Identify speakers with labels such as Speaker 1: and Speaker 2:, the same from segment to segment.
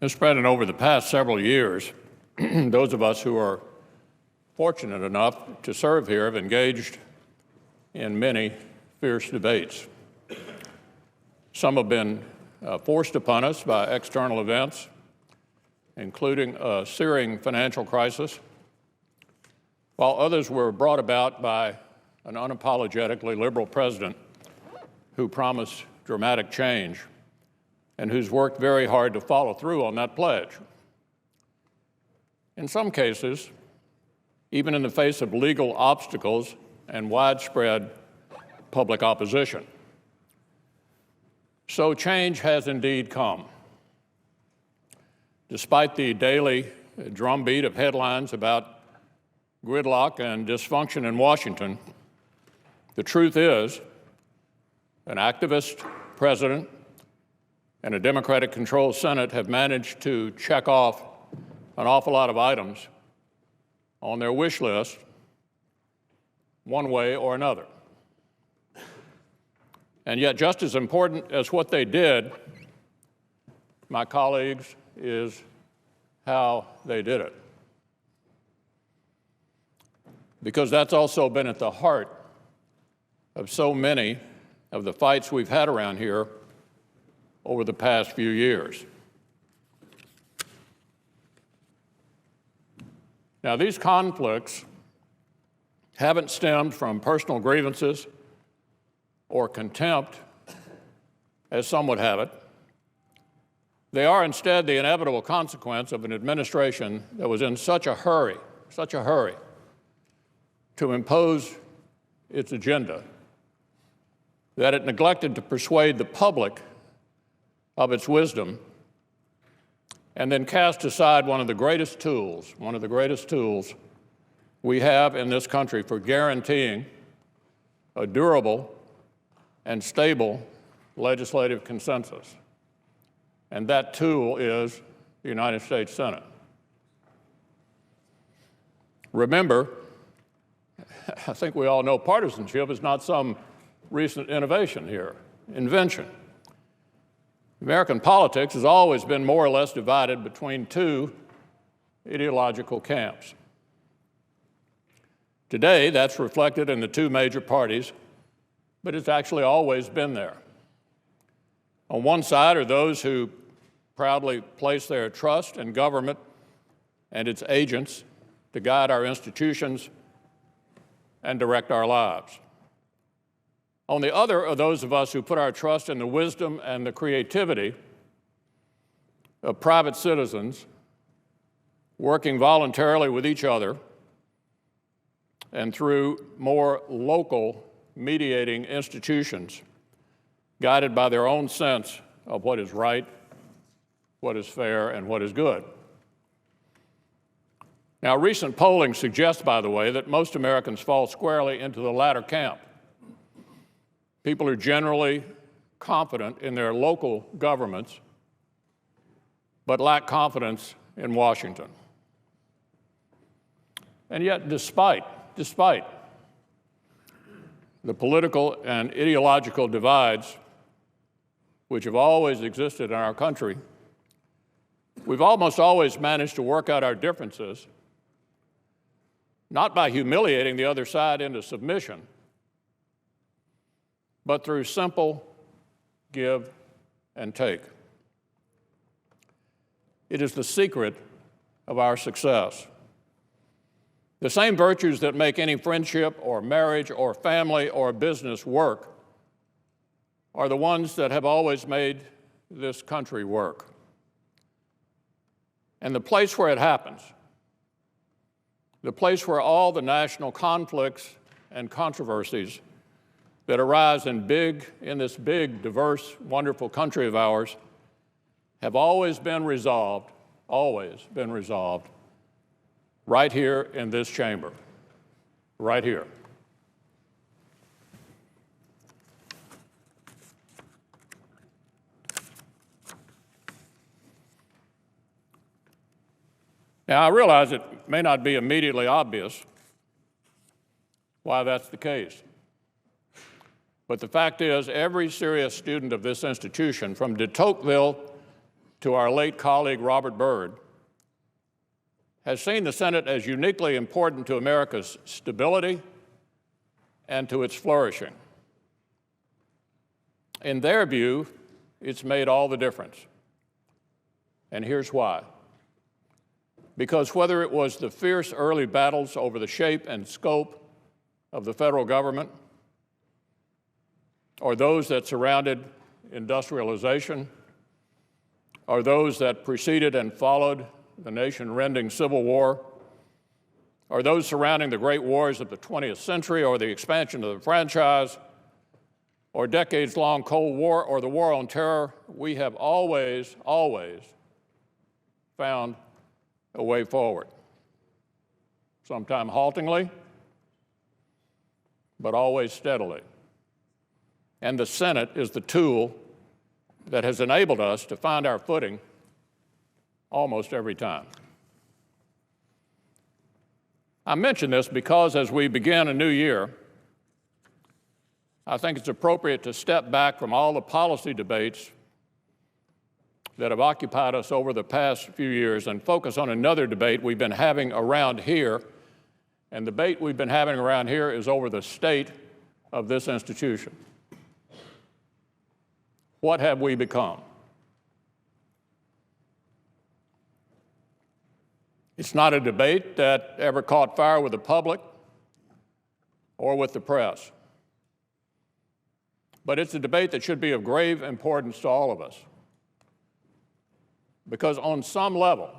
Speaker 1: Mr. President, over the past several years, those of us who are fortunate enough to serve here have engaged in many fierce debates. Some have been forced upon us by external events, including a searing financial crisis, while others were brought about by an unapologetically liberal president who promised dramatic change and who's worked very hard to follow through on that pledge. In some cases, even in the face of legal obstacles and widespread public opposition. So change has indeed come. Despite the daily drumbeat of headlines about gridlock and dysfunction in Washington, the truth is an activist president and a Democratic-controlled Senate have managed to check off an awful lot of items on their wish list one way or another. And yet, just as important as what they did, my colleagues, is how they did it. Because that's also been at the heart of so many of the fights we've had around here over the past few years. Now, these conflicts haven't stemmed from personal grievances or contempt, as some would have it. They are instead the inevitable consequence of an administration that was in such a hurry to impose its agenda that it neglected to persuade the public of its wisdom, and then cast aside one of the greatest tools we have in this country for guaranteeing a durable and stable legislative consensus. And that tool is the United States Senate. Remember, I think we all know partisanship is not some recent innovation here, invention. American politics has always been more or less divided between two ideological camps. Today, that's reflected in the two major parties, but it's actually always been there. On one side are those who proudly place their trust in government and its agents to guide our institutions and direct our lives. On the other are those of us who put our trust in the wisdom and the creativity of private citizens working voluntarily with each other and through more local mediating institutions guided by their own sense of what is right, what is fair, and what is good. Now, recent polling suggests, by the way, that most Americans fall squarely into the latter camp. People are generally confident in their local governments, but lack confidence in Washington. And yet, despite the political and ideological divides which have always existed in our country, we've almost always managed to work out our differences, not by humiliating the other side into submission, but through simple give and take. It is the secret of our success. The same virtues that make any friendship or marriage or family or business work are the ones that have always made this country work. And the place where it happens, the place where all the national conflicts and controversies that arise in this big, diverse, wonderful country of ours have always been resolved right here in this chamber, right here. Now, I realize it may not be immediately obvious why that's the case. But the fact is, every serious student of this institution, from de Tocqueville to our late colleague Robert Byrd, has seen the Senate as uniquely important to America's stability and to its flourishing. In their view, it's made all the difference. And here's why. Because whether it was the fierce early battles over the shape and scope of the federal government, or those that surrounded industrialization, or those that preceded and followed the nation-rending Civil War, or those surrounding the great wars of the 20th century, or the expansion of the franchise, or decades-long Cold War, or the war on terror, we have always found a way forward. Sometimes haltingly, but always steadily. And the Senate is the tool that has enabled us to find our footing almost every time. I mention this because as we begin a new year, I think it's appropriate to step back from all the policy debates that have occupied us over the past few years and focus on another debate we've been having around here. And the debate we've been having around here is over the state of this institution. What have we become? It's not a debate that ever caught fire with the public or with the press. But it's a debate that should be of grave importance to all of us. Because on some level,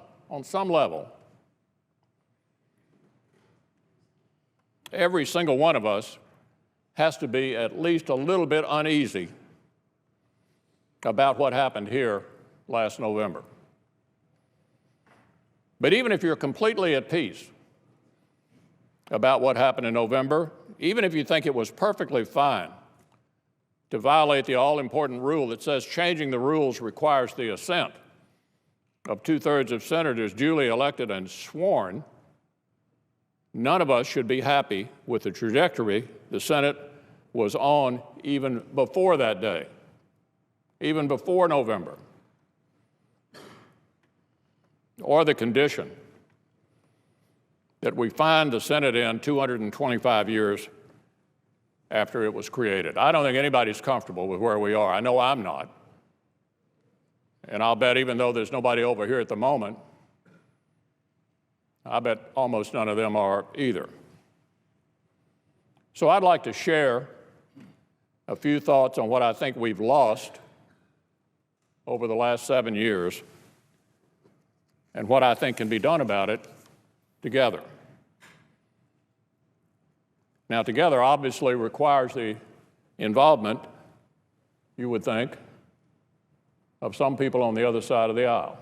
Speaker 1: every single one of us has to be at least a little bit uneasy about what happened here last November. But even if you're completely at peace about what happened in November, even if you think it was perfectly fine to violate the all-important rule that says changing the rules requires the assent of 2/3 of senators duly elected and sworn, none of us should be happy with the trajectory the Senate was on even before that day, even before November, or the condition that we find the Senate in 225 years after it was created. I don't think anybody's comfortable with where we are. I know I'm not. And I'll bet even though there's nobody over here at the moment, I bet almost none of them are either. So I'd like to share a few thoughts on what I think we've lost over the last 7 years and what I think can be done about it together. Now, together obviously requires the involvement, you would think, of some people on the other side of the aisle.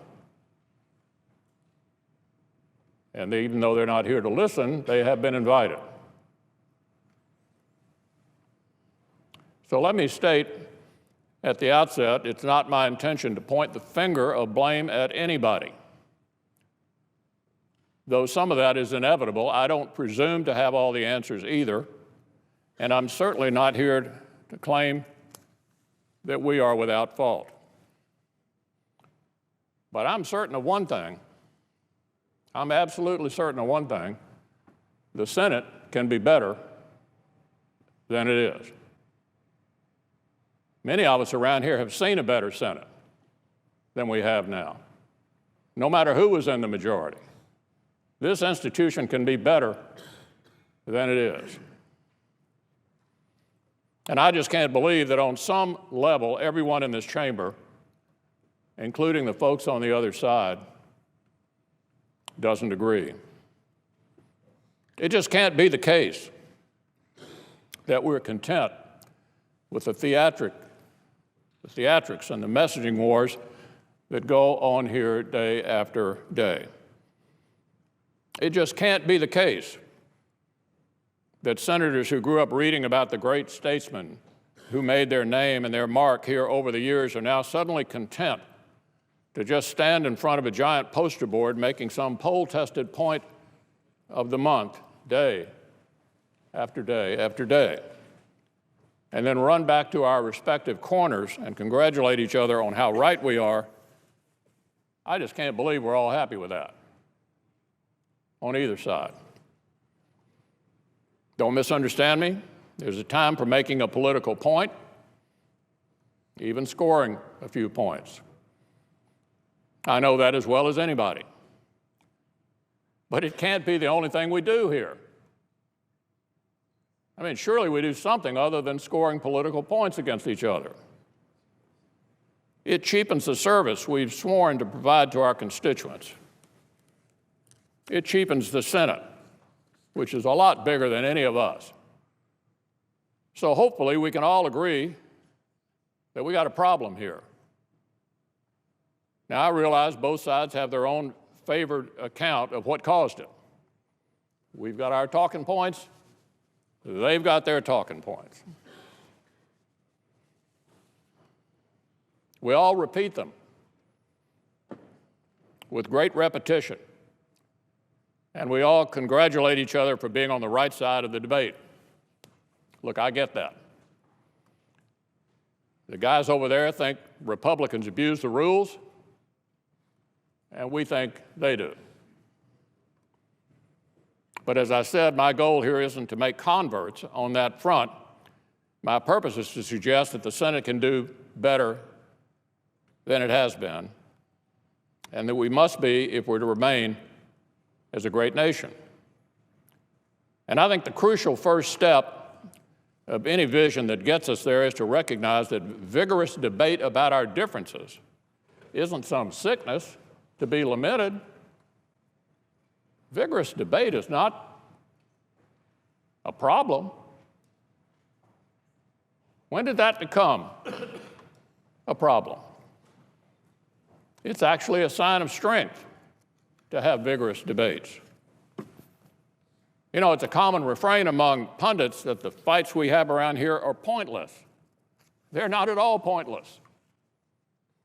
Speaker 1: And even though they're not here to listen, they have been invited. So let me state at the outset, it's not my intention to point the finger of blame at anybody. Though some of that is inevitable, I don't presume to have all the answers either, and I'm certainly not here to claim that we are without fault. But I'm certain of one thing. I'm absolutely certain of one thing. The Senate can be better than it is. Many of us around here have seen a better Senate than we have now, no matter who was in the majority. This institution can be better than it is. And I just can't believe that on some level, everyone in this chamber, including the folks on the other side, doesn't agree. It just can't be the case that we're content with the theatrics and the messaging wars that go on here day after day. It just can't be the case that senators who grew up reading about the great statesmen who made their name and their mark here over the years are now suddenly content to just stand in front of a giant poster board making some poll-tested point of the month, day after day after day, and then run back to our respective corners and congratulate each other on how right we are I just can't believe we're all happy with that on either side. Don't misunderstand me. There's a time for making a political point, even scoring a few points. I know that as well as anybody. But it can't be the only thing we do here. I mean, surely we do something other than scoring political points against each other. It cheapens the service we've sworn to provide to our constituents. It cheapens the Senate, which is a lot bigger than any of us. So hopefully we can all agree that we got a problem here. Now, I realize both sides have their own favored account of what caused it. We've got our talking points. They've got their talking points. We all repeat them with great repetition. And we all congratulate each other for being on the right side of the debate. Look, I get that. The guys over there think Republicans abuse the rules, and we think they do. But as I said, my goal here isn't to make converts on that front. My purpose is to suggest that the Senate can do better than it has been, and that we must be if we're to remain as a great nation. And I think the crucial first step of any vision that gets us there is to recognize that vigorous debate about our differences isn't some sickness to be lamented. Vigorous debate is not a problem. When did that become a problem? It's actually a sign of strength to have vigorous debates. You know, it's a common refrain among pundits that the fights we have around here are pointless. They're not at all pointless.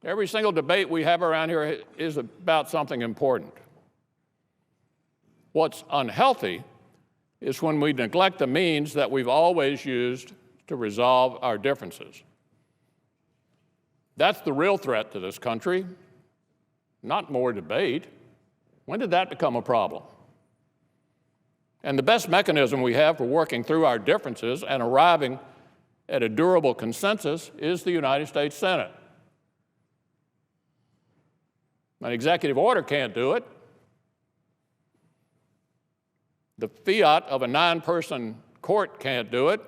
Speaker 1: Every single debate we have around here is about something important. What's unhealthy is when we neglect the means that we've always used to resolve our differences. That's the real threat to this country, not more debate. When did that become a problem? And the best mechanism we have for working through our differences and arriving at a durable consensus is the United States Senate. An executive order can't do it. The fiat of a 9-person court can't do it.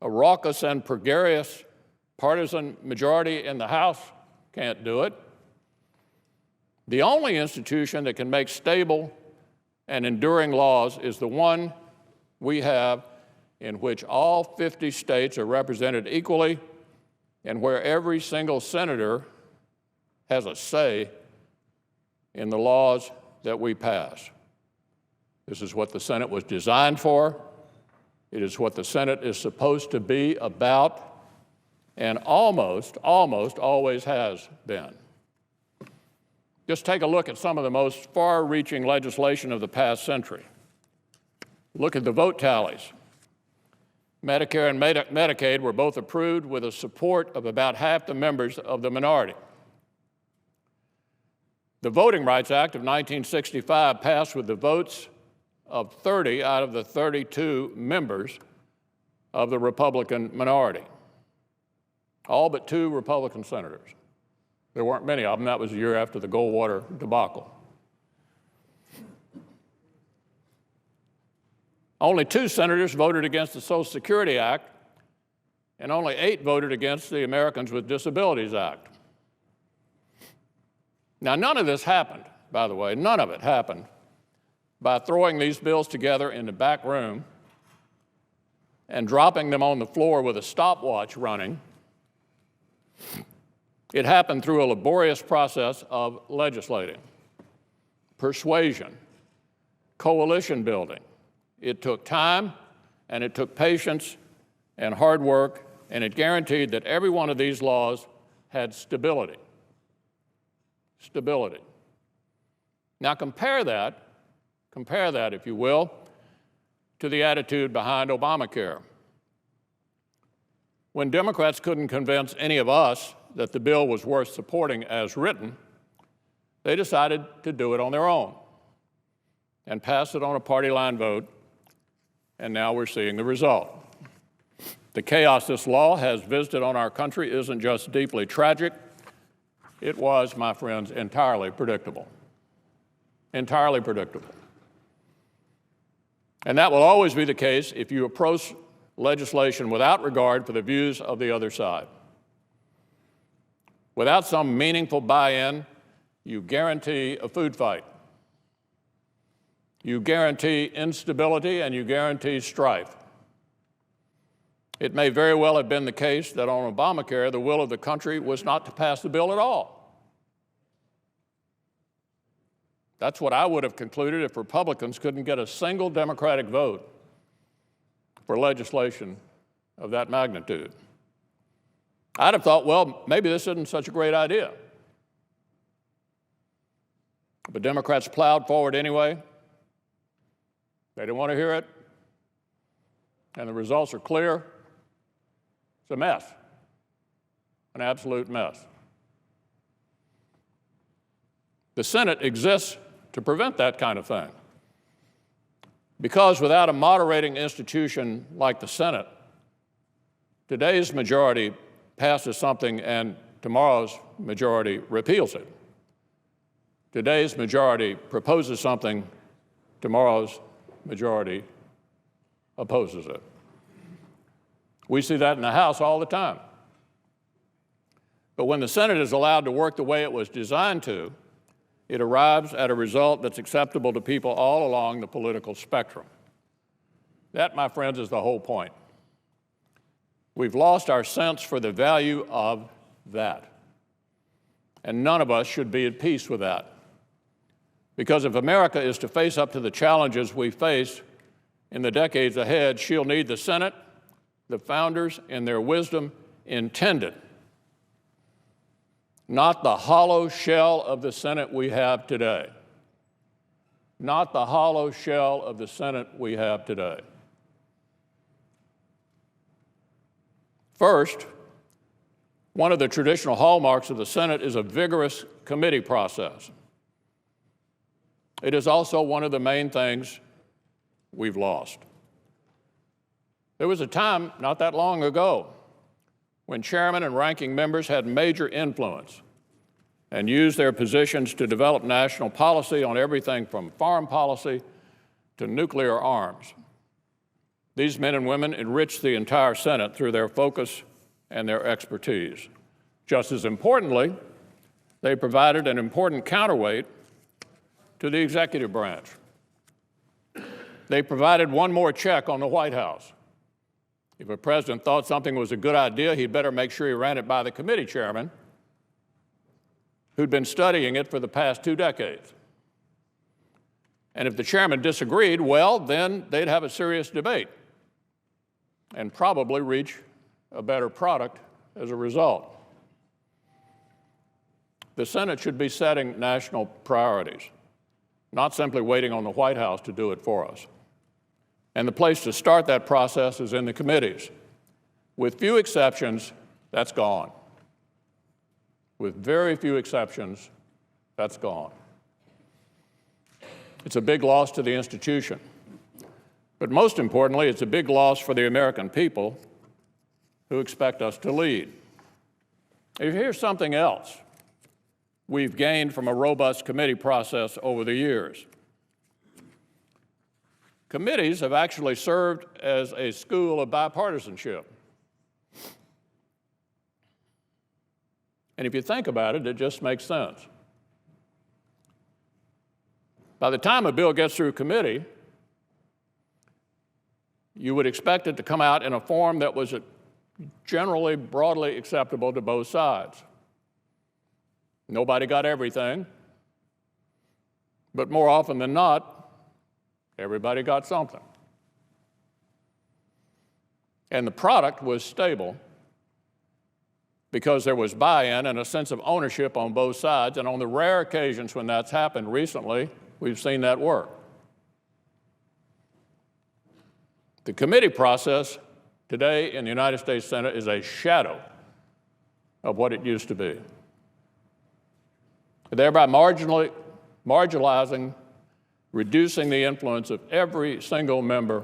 Speaker 1: A raucous and gregarious partisan majority in the House can't do it. The only institution that can make stable and enduring laws is the one we have in which all 50 states are represented equally and where every single senator has a say in the laws that we pass. This is what the Senate was designed for. It is what the Senate is supposed to be about, and almost always has been. Just take a look at some of the most far-reaching legislation of the past century. Look at the vote tallies. Medicare and Medicaid were both approved with the support of about half the members of the minority. The Voting Rights Act of 1965 passed with the votes of 30 out of the 32 members of the Republican minority, all but 2 Republican senators. There weren't many of them. That was a year after the Goldwater debacle. Only 2 senators voted against the Social Security Act, and only 8 voted against the Americans with Disabilities Act. Now, none of this happened, by the way, none of it happened by throwing these bills together in the back room and dropping them on the floor with a stopwatch running. It happened through a laborious process of legislating, persuasion, coalition building. It took time, and it took patience and hard work, and it guaranteed that every one of these laws had stability. Stability. Now compare that, if you will, to the attitude behind Obamacare. When Democrats couldn't convince any of us that the bill was worth supporting as written, they decided to do it on their own and pass it on a party line vote, and now we're seeing the result. The chaos this law has visited on our country isn't just deeply tragic, it was, my friends, entirely predictable. Entirely predictable. And that will always be the case if you approach legislation without regard for the views of the other side. Without some meaningful buy-in, you guarantee a food fight. You guarantee instability and you guarantee strife. It may very well have been the case that on Obamacare, the will of the country was not to pass the bill at all. That's what I would have concluded if Republicans couldn't get a single Democratic vote for legislation of that magnitude. I'd have thought, well, maybe this isn't such a great idea. But Democrats plowed forward anyway. They didn't want to hear it. And the results are clear. It's a mess, an absolute mess. The Senate exists to prevent that kind of thing. Because without a moderating institution like the Senate, today's majority passes something and tomorrow's majority repeals it. Today's majority proposes something, tomorrow's majority opposes it. We see that in the House all the time. But when the Senate is allowed to work the way it was designed to, it arrives at a result that's acceptable to people all along the political spectrum. That, my friends, is the whole point. We've lost our sense for the value of that. And none of us should be at peace with that. Because if America is to face up to the challenges we face in the decades ahead, she'll need the Senate, the founders, in their wisdom, intended. Not the hollow shell of the Senate we have today. Not the hollow shell of the Senate we have today. First, one of the traditional hallmarks of the Senate is a vigorous committee process. It is also one of the main things we've lost. There was a time not that long ago when chairmen and ranking members had major influence and used their positions to develop national policy on everything from foreign policy to nuclear arms. These men and women enriched the entire Senate through their focus and their expertise. Just as importantly, they provided an important counterweight to the executive branch. They provided one more check on the White House. If a president thought something was a good idea, he'd better make sure he ran it by the committee chairman who'd been studying it for the past 2 decades. And if the chairman disagreed, well, then they'd have a serious debate and probably reach a better product as a result. The Senate should be setting national priorities, not simply waiting on the White House to do it for us. And the place to start that process is in the committees. With few exceptions, that's gone. With very few exceptions, that's gone. It's a big loss to the institution. But most importantly, it's a big loss for the American people who expect us to lead. Here's something else we've gained from a robust committee process over the years. Committees have actually served as a school of bipartisanship. And if you think about it, it just makes sense. By the time a bill gets through committee, you would expect it to come out in a form that was generally broadly acceptable to both sides. Nobody got everything, but more often than not, everybody got something. And the product was stable because there was buy-in and a sense of ownership on both sides, and on the rare occasions when that's happened recently, we've seen that work. The committee process today in the United States Senate is a shadow of what it used to be, thereby marginalizing, reducing the influence of every single member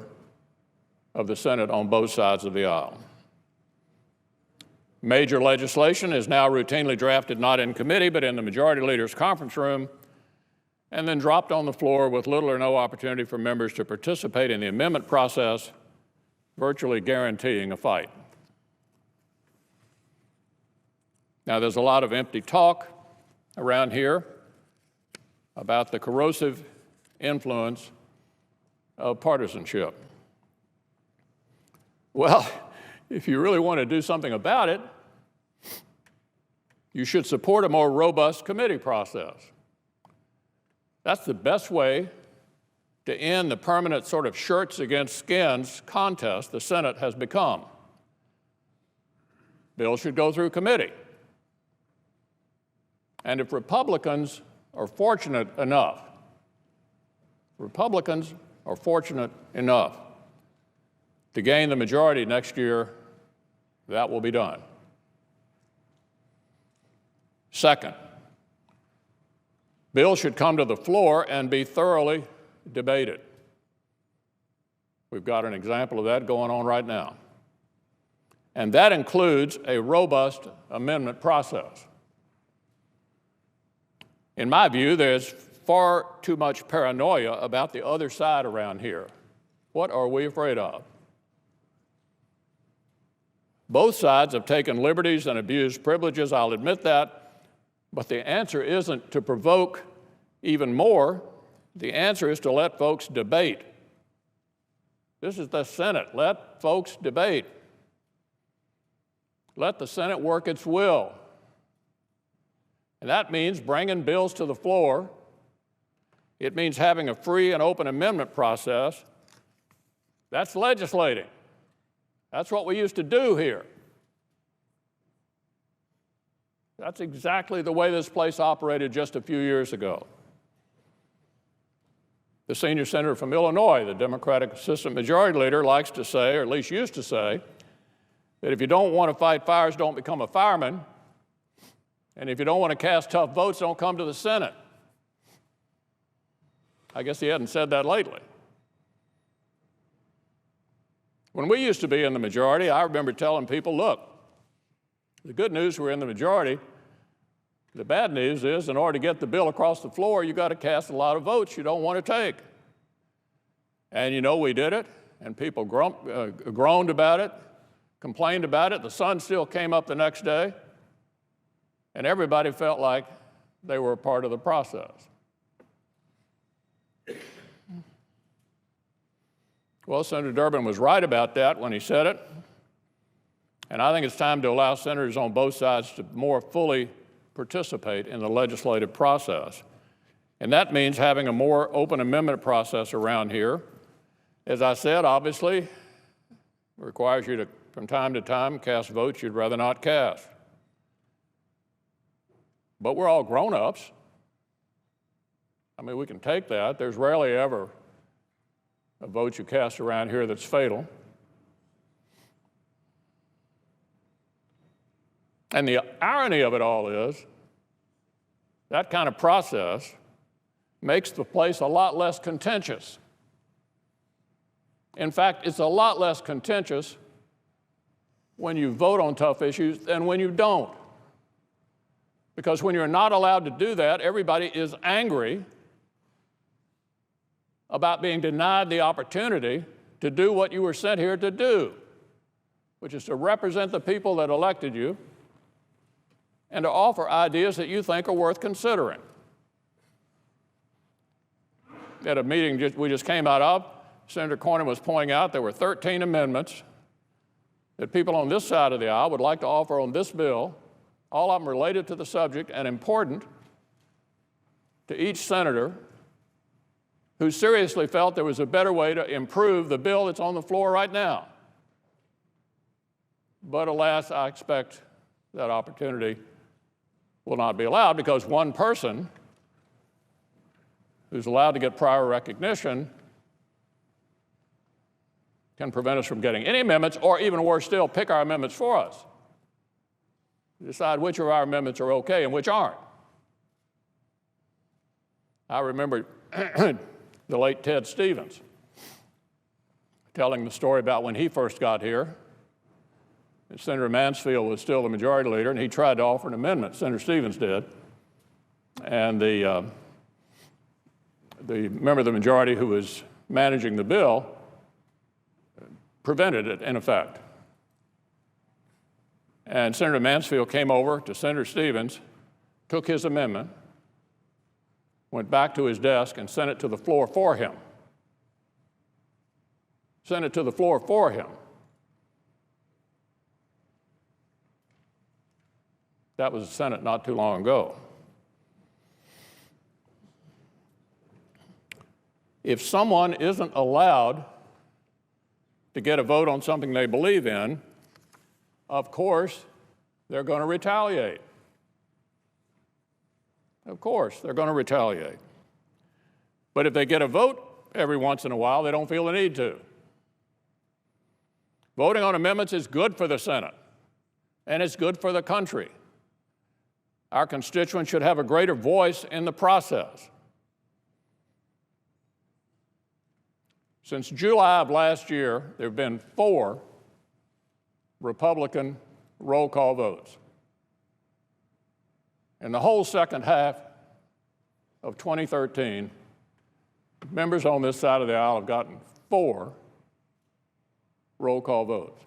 Speaker 1: of the Senate on both sides of the aisle. Major legislation is now routinely drafted not in committee, but in the majority leader's conference room, and then dropped on the floor with little or no opportunity for members to participate in the amendment process, virtually guaranteeing a fight. Now, there's a lot of empty talk around here about the corrosive influence of partisanship. Well, if you really want to do something about it, you should support a more robust committee process. That's the best way to end the permanent sort of shirts against skins contest the Senate has become. Bills should go through committee. And if Republicans are fortunate enough to gain the majority next year, that will be done. Second, bills should come to the floor and be thoroughly debated. We've got an example of that going on right now. And that includes a robust amendment process. In my view, there's far too much paranoia about the other side around here. What are we afraid of? Both sides have taken liberties and abused privileges, I'll admit that, but the answer isn't to provoke even more. The answer is to let folks debate. This is the Senate. Let folks debate. Let the Senate work its will. And that means bringing bills to the floor. It means having a free and open amendment process. That's legislating. That's what we used to do here. That's exactly the way this place operated just a few years ago. The senior senator from Illinois, the Democratic Assistant Majority Leader, likes to say, or at least used to say, that if you don't want to fight fires, don't become a fireman. And if you don't want to cast tough votes, don't come to the Senate. I guess he hadn't said that lately. When we used to be in the majority, I remember telling people, look, the good news, we're in the majority. The bad news is, in order to get the bill across the floor, you've got to cast a lot of votes you don't want to take. And you know, we did it, and people groaned about it, complained about it. The sun still came up the next day, and everybody felt like they were a part of the process. Well, Senator Durbin was right about that when he said it, and I think it's time to allow senators on both sides to more fully participate in the legislative process. And that means having a more open amendment process around here. As I said, obviously, it requires you to, from time to time, cast votes you'd rather not cast. But we're all grown-ups. I mean, we can take that. There's rarely ever a vote you cast around here that's fatal. And the irony of it all is that kind of process makes the place a lot less contentious. In fact, it's a lot less contentious when you vote on tough issues than when you don't. Because when you're not allowed to do that, everybody is angry about being denied the opportunity to do what you were sent here to do, which is to represent the people that elected you and to offer ideas that you think are worth considering. At a meeting we just came out of, Senator Cornyn was pointing out there were 13 amendments that people on this side of the aisle would like to offer on this bill, all of them related to the subject and important to each senator who seriously felt there was a better way to improve the bill that's on the floor right now. But alas, I expect that opportunity will not be allowed because one person who's allowed to get prior recognition can prevent us from getting any amendments, or even worse still, pick our amendments for us. decide which of our amendments are okay and which aren't. I remember the late Ted Stevens telling the story about when he first got here. And Senator Mansfield was still the majority leader, and he tried to offer an amendment, Senator Stevens did. And the member of the majority who was managing the bill prevented it, in effect. And Senator Mansfield came over to Senator Stevens, took his amendment, went back to his desk, and sent it to the floor for him. Sent it to the floor for him. That was the Senate not too long ago. If someone isn't allowed to get a vote on something they believe in, of course, they're going to retaliate. Of course, they're going to retaliate. But if they get a vote every once in a while, they don't feel the need to. Voting on amendments is good for the Senate, and it's good for the country. Our constituents should have a greater voice in the process. Since July of last year, there have been 4 Republican roll call votes. In the whole second half of 2013, members on this side of the aisle have gotten 4 roll call votes.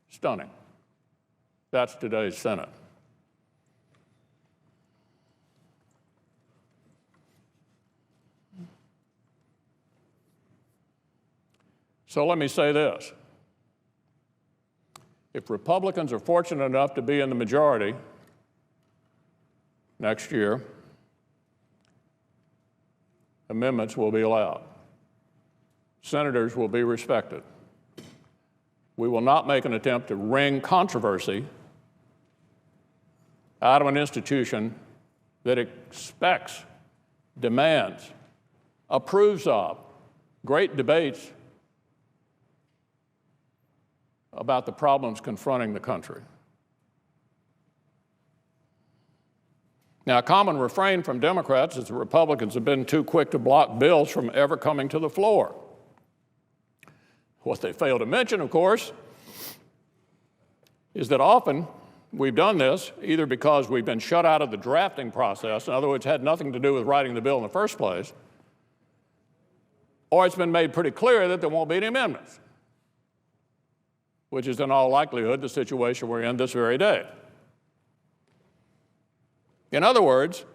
Speaker 1: Stunning. That's today's Senate. So let me say this. If Republicans are fortunate enough to be in the majority next year, amendments will be allowed. Senators will be respected. We will not make an attempt to wring controversy out of an institution that expects, demands, approves of great debates about the problems confronting the country. Now, a common refrain from Democrats is that Republicans have been too quick to block bills from ever coming to the floor. What they fail to mention, of course, is that often we've done this either because we've been shut out of the drafting process, in other words, had nothing to do with writing the bill in the first place, or it's been made pretty clear that there won't be any amendments, which is in all likelihood the situation we're in this very day. In other words,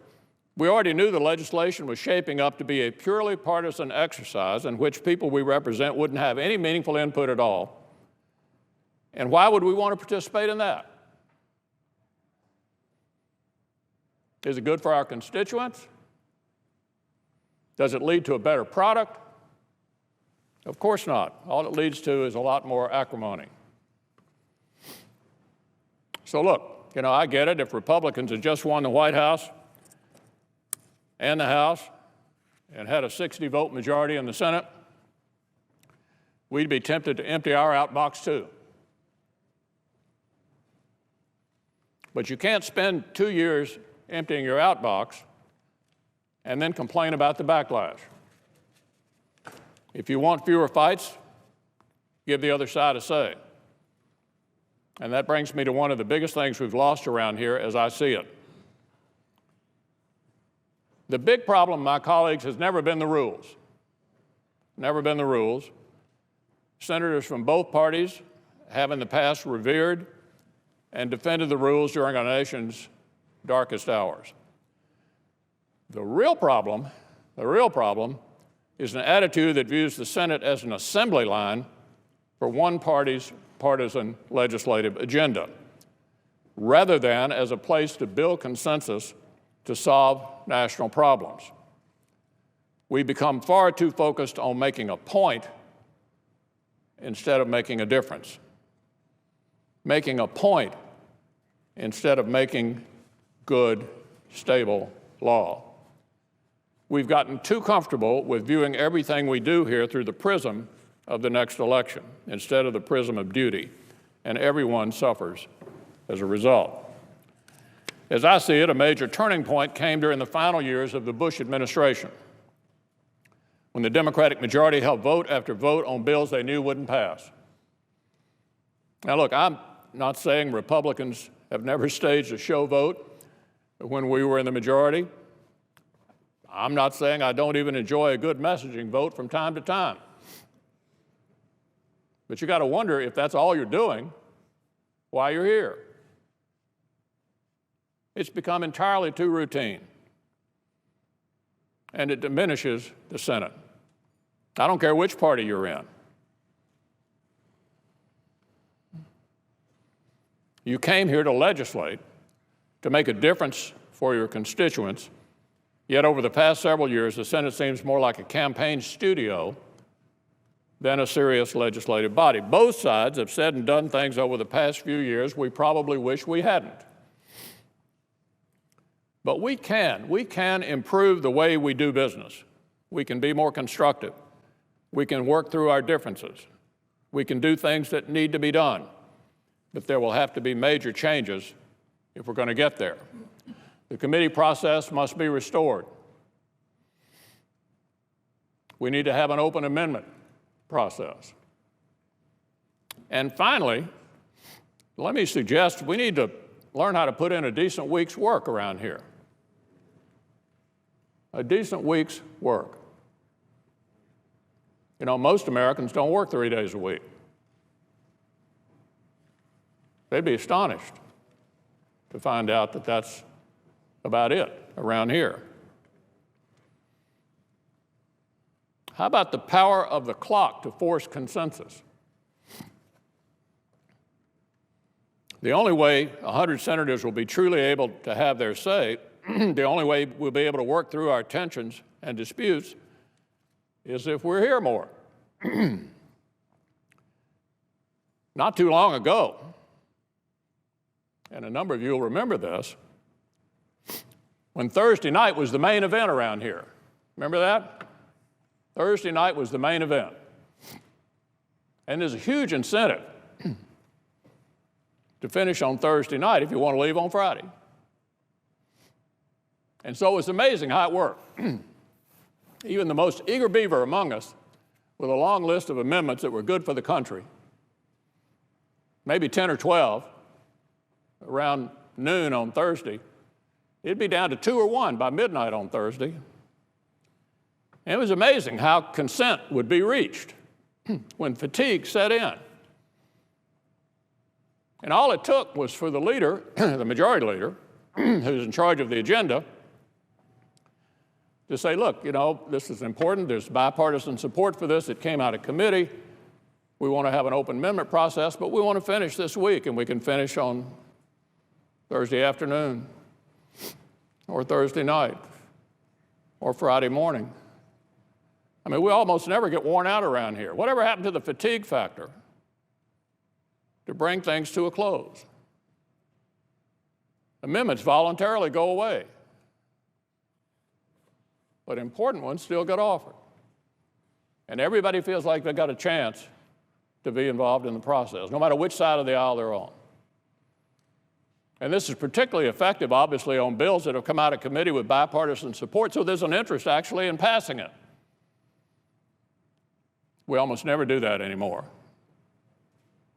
Speaker 1: we already knew the legislation was shaping up to be a purely partisan exercise in which people we represent wouldn't have any meaningful input at all. And why would we want to participate in that? Is it good for our constituents? Does it lead to a better product? Of course not. All it leads to is a lot more acrimony. So look, I get it. If Republicans had just won the White House and the House and had a 60-vote majority in the Senate, we'd be tempted to empty our outbox too. But you can't spend 2 years emptying your outbox and then complain about the backlash. If you want fewer fights, give the other side a say. And that brings me to one of the biggest things we've lost around here as I see it. The big problem, my colleagues, has never been the rules. Never been the rules. Senators from both parties have in the past revered and defended the rules during our nation's darkest hours. The real problem is an attitude that views the Senate as an assembly line for one party's partisan legislative agenda, rather than as a place to build consensus to solve national problems. We become far too focused on making a point instead of making a difference. Making a point instead of making good, stable law. We've gotten too comfortable with viewing everything we do here through the prism of the next election instead of the prism of duty, and everyone suffers as a result. As I see it, a major turning point came during the final years of the Bush administration, when the Democratic majority held vote after vote on bills they knew wouldn't pass. Now look, I'm not saying Republicans have never staged a show vote when we were in the majority. I'm not saying I don't even enjoy a good messaging vote from time to time. But you got to wonder, if that's all you're doing, why you're here. It's become entirely too routine, and it diminishes the Senate. I don't care which party you're in. You came here to legislate, to make a difference for your constituents, yet over the past several years, the Senate seems more like a campaign studio than a serious legislative body. Both sides have said and done things over the past few years we probably wish we hadn't. But we can improve the way we do business. We can be more constructive. We can work through our differences. We can do things that need to be done. But there will have to be major changes if we're going to get there. The committee process must be restored. We need to have an open amendment process. And finally, let me suggest we need to learn how to put in a decent week's work around here. A decent week's work. You know, most Americans don't work 3 days a week. They'd be astonished to find out that that's about it around here. How about the power of the clock to force consensus? The only way 100 senators will be truly able to have their say, the only way we'll be able to work through our tensions and disputes, is if we're here more. Not too long ago, and a number of you will remember this, when Thursday night was the main event around here. Remember that? Thursday night was the main event. And there's a huge incentive to finish on Thursday night if you want to leave on Friday. And so it was amazing how it worked. Even the most eager beaver among us, with a long list of amendments that were good for the country, maybe 10 or 12, around noon on Thursday, it'd be down to 2 or 1 by midnight on Thursday. And it was amazing how consent would be reached when fatigue set in. And all it took was for the leader, the majority leader, who's in charge of the agenda, to say, look, you know, this is important. There's bipartisan support for this. It came out of committee. We want to have an open amendment process, but we want to finish this week, and we can finish on Thursday afternoon or Thursday night or Friday morning. I mean, we almost never get worn out around here. Whatever happened to the fatigue factor to bring things to a close? Amendments voluntarily go away, but important ones still get offered. And everybody feels like they've got a chance to be involved in the process, no matter which side of the aisle they're on. And this is particularly effective, obviously, on bills that have come out of committee with bipartisan support, so there's an interest actually in passing it. We almost never do that anymore.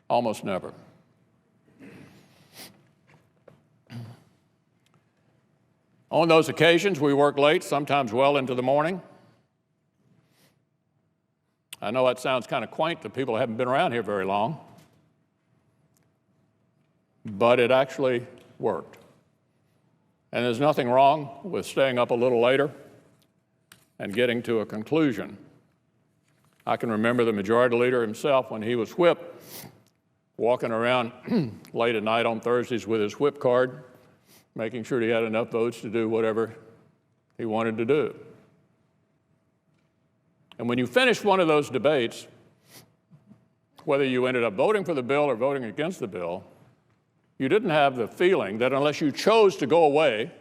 Speaker 1: Almost never. On those occasions, we work late, sometimes well into the morning. I know that sounds kind of quaint to people who haven't been around here very long, but it actually worked. And there's nothing wrong with staying up a little later and getting to a conclusion. I can remember the majority leader himself when he was whip, walking around late at night on Thursdays with his whip card, making sure he had enough votes to do whatever he wanted to do. And when you finished one of those debates, whether you ended up voting for the bill or voting against the bill, you didn't have the feeling that unless you chose to go away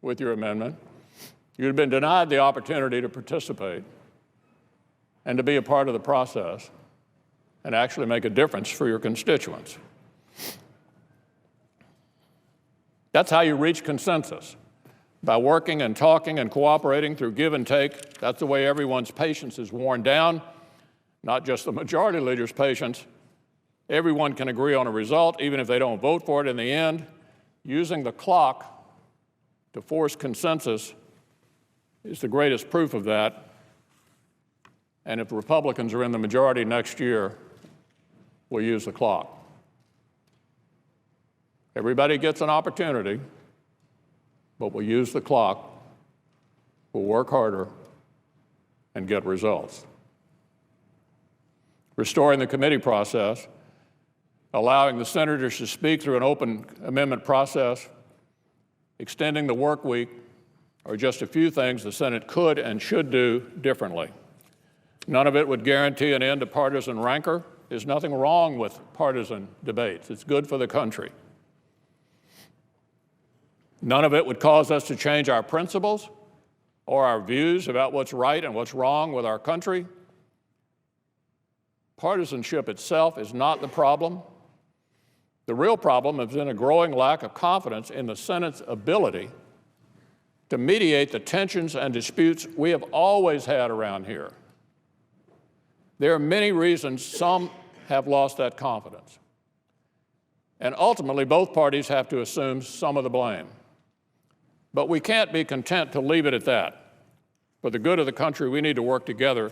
Speaker 1: with your amendment, you'd have been denied the opportunity to participate and to be a part of the process and actually make a difference for your constituents. That's how you reach consensus, by working and talking and cooperating through give and take. That's the way everyone's patience is worn down, not just the majority leader's patience. Everyone can agree on a result, even if they don't vote for it in the end. Using the clock to force consensus is the greatest proof of that. And if the Republicans are in the majority next year, we'll use the clock. Everybody gets an opportunity, but we'll use the clock, we'll work harder, and get results. Restoring the committee process, allowing the senators to speak through an open amendment process, extending the work week are just a few things the Senate could and should do differently. None of it would guarantee an end to partisan rancor. There's nothing wrong with partisan debates. It's good for the country. None of it would cause us to change our principles or our views about what's right and what's wrong with our country. Partisanship itself is not the problem. The real problem is in a growing lack of confidence in the Senate's ability to mediate the tensions and disputes we have always had around here. There are many reasons some have lost that confidence. And ultimately, both parties have to assume some of the blame. But we can't be content to leave it at that. For the good of the country, we need to work together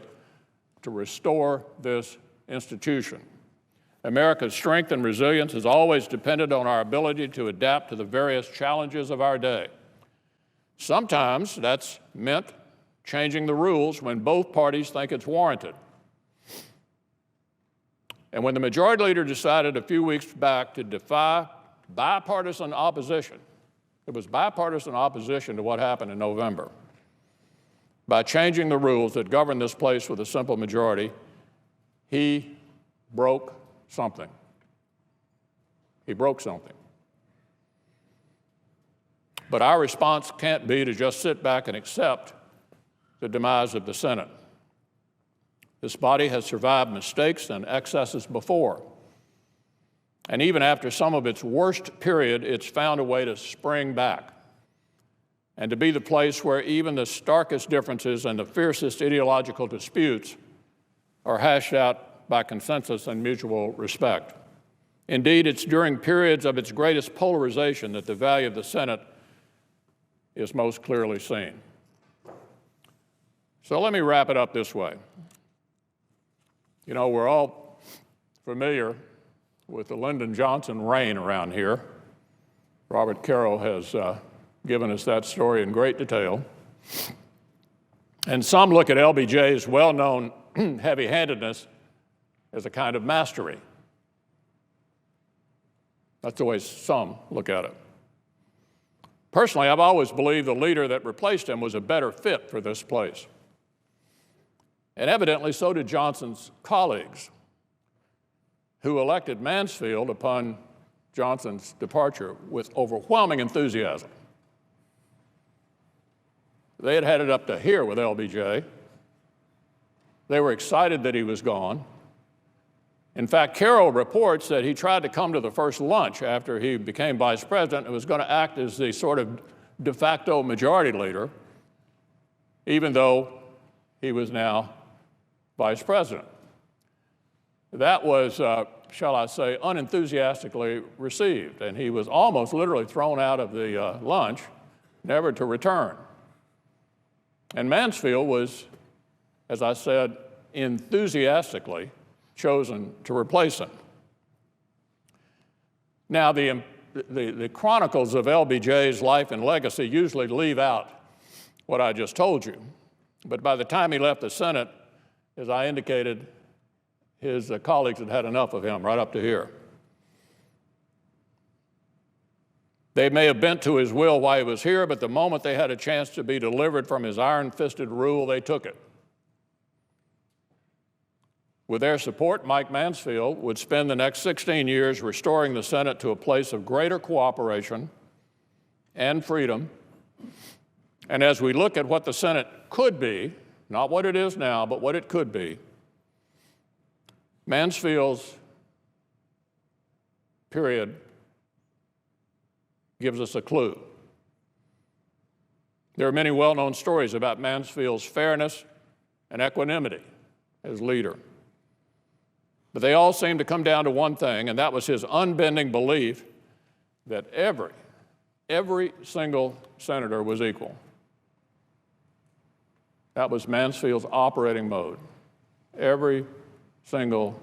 Speaker 1: to restore this institution. America's strength and resilience has always depended on our ability to adapt to the various challenges of our day. Sometimes that's meant changing the rules when both parties think it's warranted. And when the majority leader decided a few weeks back to defy bipartisan opposition, it was bipartisan opposition to what happened in November, by changing the rules that govern this place with a simple majority, he broke something. He broke something. But our response can't be to just sit back and accept the demise of the Senate. This body has survived mistakes and excesses before. And even after some of its worst period, it's found a way to spring back and to be the place where even the starkest differences and the fiercest ideological disputes are hashed out by consensus and mutual respect. Indeed, it's during periods of its greatest polarization that the value of the Senate is most clearly seen. So let me wrap it up this way. You know, we're all familiar with the Lyndon Johnson reign around here. Robert Caro has given us that story in great detail. And some look at LBJ's well-known heavy-handedness as a kind of mastery. That's the way some look at it. Personally, I've always believed the leader that replaced him was a better fit for this place. And evidently, so did Johnson's colleagues, who elected Mansfield upon Johnson's departure with overwhelming enthusiasm. They had had it up to here with LBJ. They were excited that he was gone. In fact, Carroll reports that he tried to come to the first lunch after he became vice president and was going to act as the sort of de facto majority leader, even though he was now vice president. That was, shall I say, unenthusiastically received, and he was almost literally thrown out of the lunch, never to return. And Mansfield was, as I said, enthusiastically chosen to replace him. Now, the chronicles of LBJ's life and legacy usually leave out what I just told you. But by the time he left the Senate, as I indicated, his colleagues had had enough of him right up to here. They may have bent to his will while he was here, but the moment they had a chance to be delivered from his iron-fisted rule, they took it. With their support, Mike Mansfield would spend the next 16 years restoring the Senate to a place of greater cooperation and freedom. And as we look at what the Senate could be, not what it is now, but what it could be, Mansfield's period gives us a clue. There are many well-known stories about Mansfield's fairness and equanimity as leader. But they all seem to come down to one thing, and that was his unbending belief that every single senator was equal. That was Mansfield's operating mode. Every single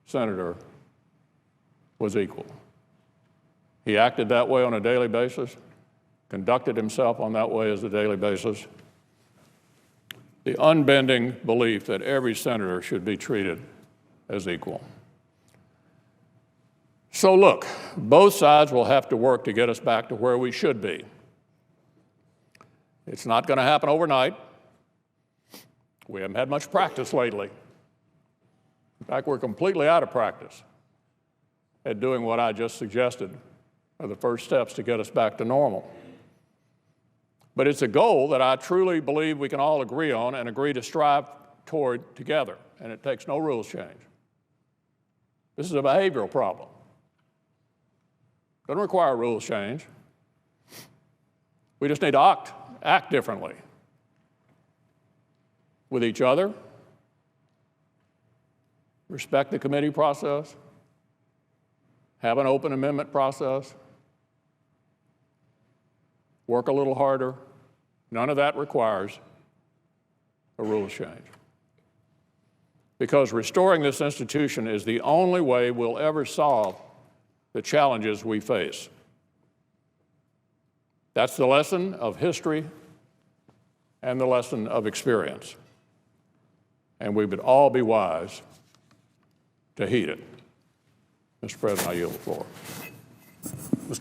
Speaker 1: senator was equal. He acted that way on a daily basis, conducted himself on that way as a daily basis. The unbending belief that every senator should be treated as equal. So look, both sides will have to work to get us back to where we should be. It's not going to happen overnight. We haven't had much practice lately. In fact, we're completely out of practice at doing what I just suggested are the first steps to get us back to normal. But it's a goal that I truly believe we can all agree on and agree to strive toward together, and it takes no rules change. This is a behavioral problem. Doesn't require rules change. We just need to act differently with each other, respect the committee process, have an open amendment process, work a little harder. None of that requires a rules change. Because restoring this institution is the only way we'll ever solve the challenges we face. That's the lesson of history and the lesson of experience. And we would all be wise to heed it. Mr. President, I yield the floor.
Speaker 2: Mr.